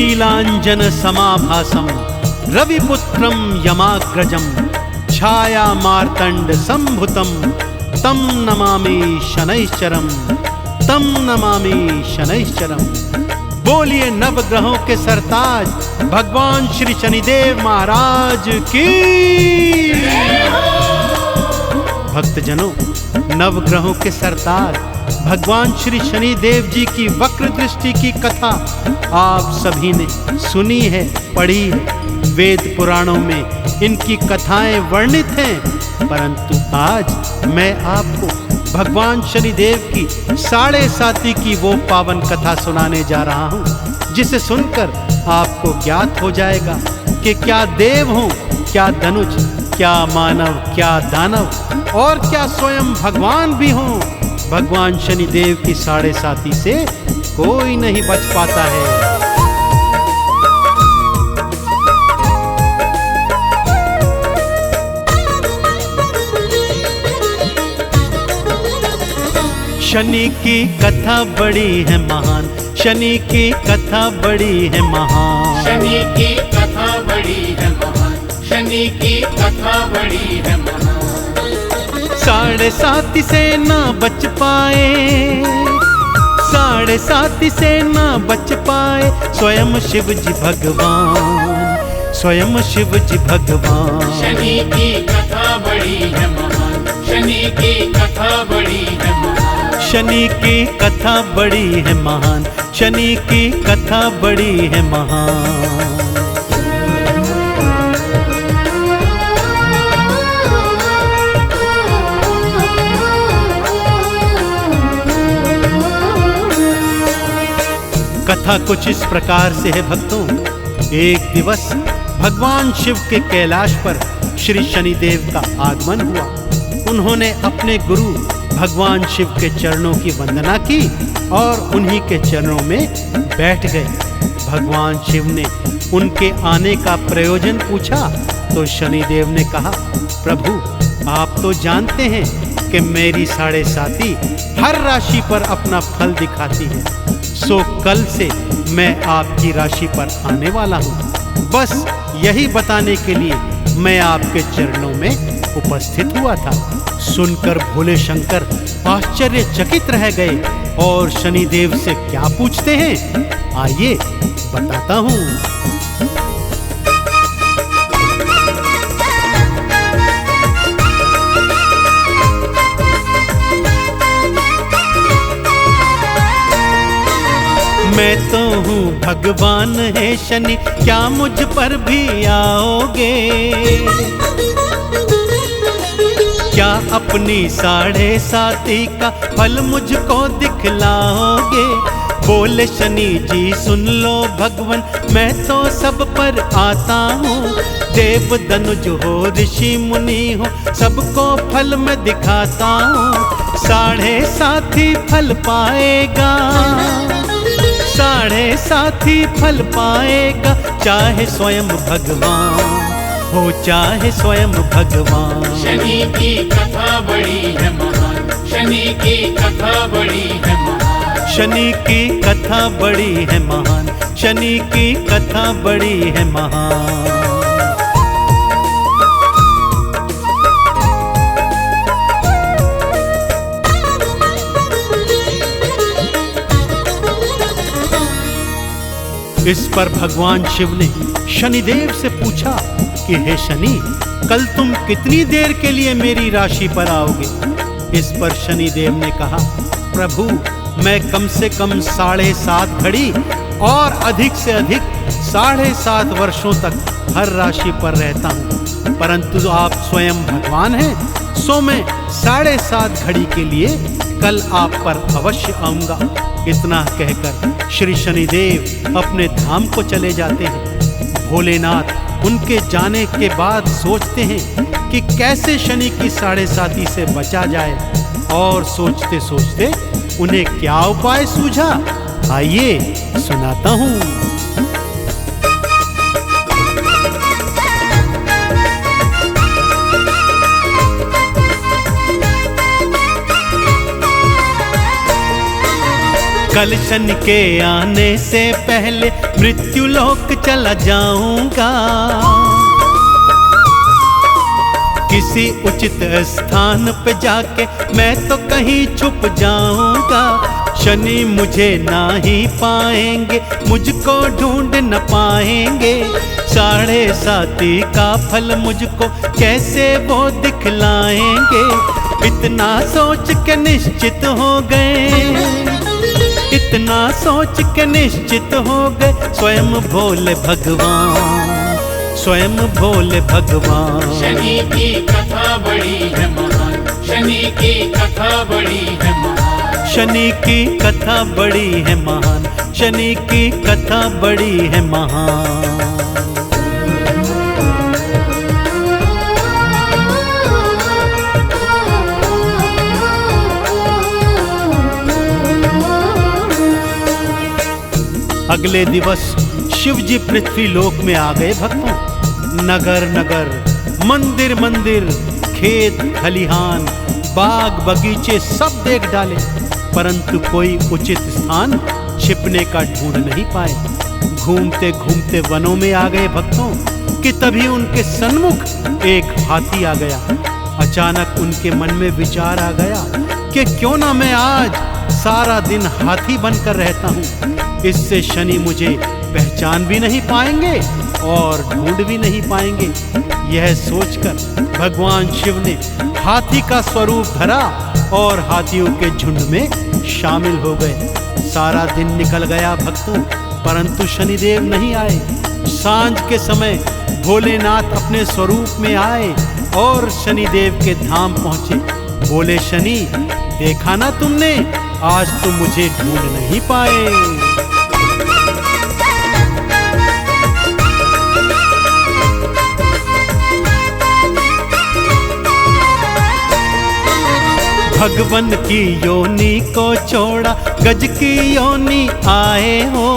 नीलांजन समाभासम रविपुत्रम यमाग्रजम छाया मार्तंड संभुतम तम नमामि शनैश्चरम तम नमामि शनैश्चरम। बोलिए नवग्रहों के सरताज भगवान श्री शनिदेव महाराज की। भक्तजनों, नवग्रहों के सरताज भगवान श्री शनिदेव जी की वक्र दृष्टि की कथा आप सभी ने सुनी है, पढ़ी है। वेद पुराणों में इनकी कथाएं वर्णित हैं, परंतु आज मैं आपको भगवान शनिदेव की 7.5 की वो पावन कथा सुनाने जा रहा हूँ, जिसे सुनकर आपको ज्ञात हो जाएगा कि क्या देव हों, क्या धनुष, क्या मानव, क्या दानव और क्या स्वयं भगवान भी हों, भगवान शनिदेव की 7.5 से कोई नहीं बच पाता है। शनि की कथा बड़ी है महान, शनि की कथा बड़ी है महान, शनि की कथा बड़ी है महान, शनि की कथा बड़ी है महान। 7.5 से ना बच पाए, 7.5 से ना बच पाए स्वयं शिव जी भगवान, स्वयं शिव जी भगवान। शनि की कथा बड़ी है महान, शनि की कथा बड़ी है महान, शनि की कथा बड़ी है महान, शनि की कथा बड़ी है महान। कथा कुछ इस प्रकार से है भक्तों। एक दिवस भगवान शिव के कैलाश पर श्री शनिदेव का आगमन हुआ। उन्होंने अपने गुरु भगवान शिव के चरणों की वंदना की और उन्हीं के चरणों में बैठ गए। भगवान शिव ने उनके आने का प्रयोजन पूछा तो शनिदेव ने कहा, प्रभु आप तो जानते हैं कि मेरी 7.5 हर राशि पर अपना फल दिखाती है, सो कल से मैं आपकी राशि पर आने वाला हूँ। बस यही बताने के लिए मैं आपके चरणों में उपस्थित हुआ था। सुनकर भोले शंकर आश्चर्यचकित रह गए और शनिदेव से क्या पूछते हैं, आइए बताता हूँ। मैं तो हूँ भगवान है शनि, क्या मुझ पर भी आओगे? क्या अपनी 7.5 का फल मुझको दिखलाओगे? बोले शनि जी सुन लो भगवान, मैं तो सब पर आता हूँ। देव दनुज हो ऋषि मुनि हो, सबको फल मैं दिखाता हूँ। 7.5 फल पाएगा, 7.5 फल पाएगा, चाहे स्वयं भगवान हो, चाहे स्वयं भगवान। शनि की कथा बड़ी है महान, शनि की कथा बड़ी है महान, शनि की कथा बड़ी है महान, शनि की कथा बड़ी है महान। इस पर भगवान शिव ने शनिदेव से पूछा कि हे शनि, कल तुम कितनी देर के लिए मेरी राशि पर आओगे? इस पर शनिदेव ने कहा, प्रभु मैं कम से कम 7.5 घड़ी और अधिक से अधिक 7.5 वर्षों तक हर राशि पर रहता हूँ, परंतु आप स्वयं भगवान हैं, सो मैं 7.5 घड़ी के लिए कल आप पर अवश्य आऊंगा। इतना कहकर श्री शनिदेव अपने धाम को चले जाते हैं। भोलेनाथ उनके जाने के बाद सोचते हैं कि कैसे शनि की 7.5 से बचा जाए, और सोचते सोचते उन्हें क्या उपाय सूझा, आइए सुनाता हूँ। कल शनि के आने से पहले मृत्यु लोक चला जाऊंगा, किसी उचित स्थान पे जाके मैं तो कहीं छुप जाऊंगा। शनि मुझे ना ही पाएंगे, मुझको ढूंढ न पाएंगे, 7.5 का फल मुझको कैसे वो दिखलाएंगे। इतना सोच के निश्चित हो गए, इतना सोच के निश्चित हो गए, स्वयं भोले भगवान, स्वयं भोले भगवान। शनि की कथा बड़ी है महान, शनि की कथा बड़ी है महान, शनि की कथा बड़ी है महान, शनि की कथा बड़ी है महान। अगले दिवस शिव जी पृथ्वी लोक में आ गए भक्तों। नगर नगर, मंदिर मंदिर, खेत खलिहान, बाग बगीचे सब देख डाले, परंतु कोई उचित स्थान छिपने का ढूंढ नहीं पाए। घूमते घूमते वनों में आ गए भक्तों कि तभी उनके सन्मुख एक हाथी आ गया। अचानक उनके मन में विचार आ गया कि क्यों ना मैं आज सारा दिन हाथी बनकर रहता हूँ, इससे शनि मुझे पहचान भी नहीं पाएंगे और ढूंढ भी नहीं पाएंगे। यह सोचकर भगवान शिव ने हाथी का स्वरूप धरा और हाथियों के झुंड में शामिल हो गए। सारा दिन निकल गया भक्तों, परंतु शनिदेव नहीं आए। सांझ के समय भोलेनाथ अपने स्वरूप में आए और शनिदेव के धाम पहुंचे। बोले, शनि देखा ना तुमने, आज तुम मुझे ढूंढ नहीं पाए। भगवन की योनि को छोड़ा, गज की योनि आए हो,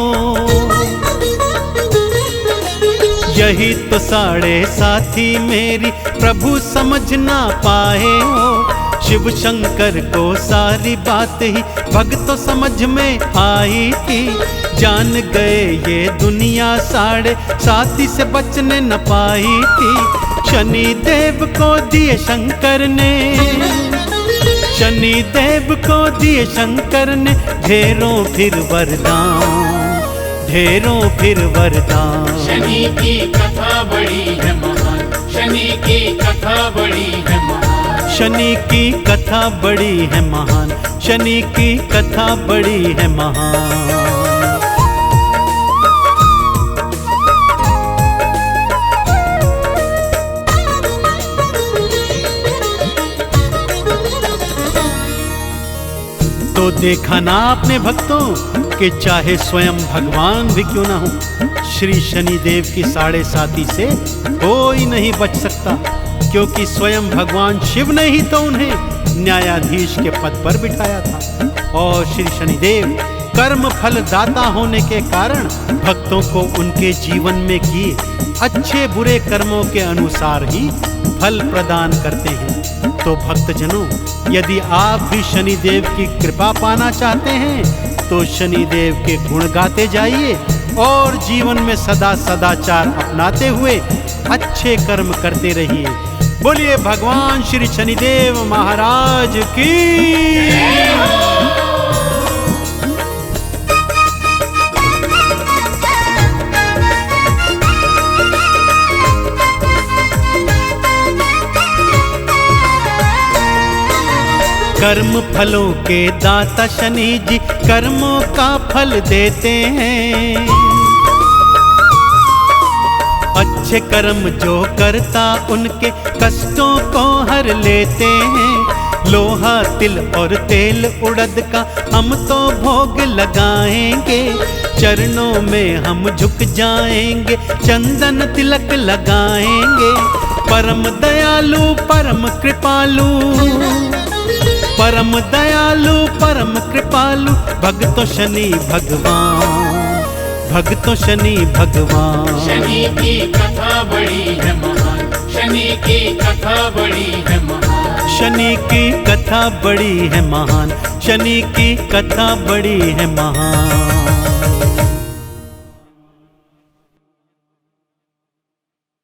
यही तो 7.5 मेरी प्रभु समझ ना पाए हो। शिव शंकर को सारी बात ही भक्तों समझ में आई थी, जान गए ये दुनिया 7.5 से बचने न पाई थी। शनि देव को दिए शंकर ने, शनि देव को दिए शंकर ने ढेरों फिर वरदान, ढेरों फिर वरदान। शनि की कथा बड़ी है महान, शनि की कथा बड़ी है महान, शनि की कथा बड़ी है महान, शनि की कथा बड़ी है महान। तो देखा ना आपने भक्तों कि चाहे स्वयं भगवान भी क्यों ना हो, श्री शनिदेव की 7.5 से कोई नहीं बच सकता, क्योंकि स्वयं भगवान शिव ने ही तो उन्हें न्यायाधीश के पद पर बिठाया था। और श्री शनिदेव कर्म फल दाता होने के कारण भक्तों को उनके जीवन में किए अच्छे बुरे कर्मों के अनुसार ही फल प्रदान करते हैं। तो भक्तजनों, यदि आप भी शनिदेव की कृपा पाना चाहते हैं तो शनिदेव के गुण गाते जाइए और जीवन में सदा सदाचार अपनाते हुए अच्छे कर्म करते रहिए। बोलिए भगवान श्री शनिदेव महाराज की। कर्म फलों के दाता शनि जी कर्मों का फल देते हैं। अच्छे कर्म जो करता उनके कष्टों को हर लेते हैं। लोहा तिल और तेल उड़द का हम तो भोग लगाएंगे, चरणों में हम झुक जाएंगे, चंदन तिलक लगाएंगे। परम दयालु परम कृपालु, परम दयालु परम कृपालु भक्तों शनि भगवान, भक्तों शनि भगवान। शनि की कथा बड़ी है महान, शनि की कथा बड़ी है महान, शनि की कथा बड़ी है महान, शनि की कथा बड़ी है महान।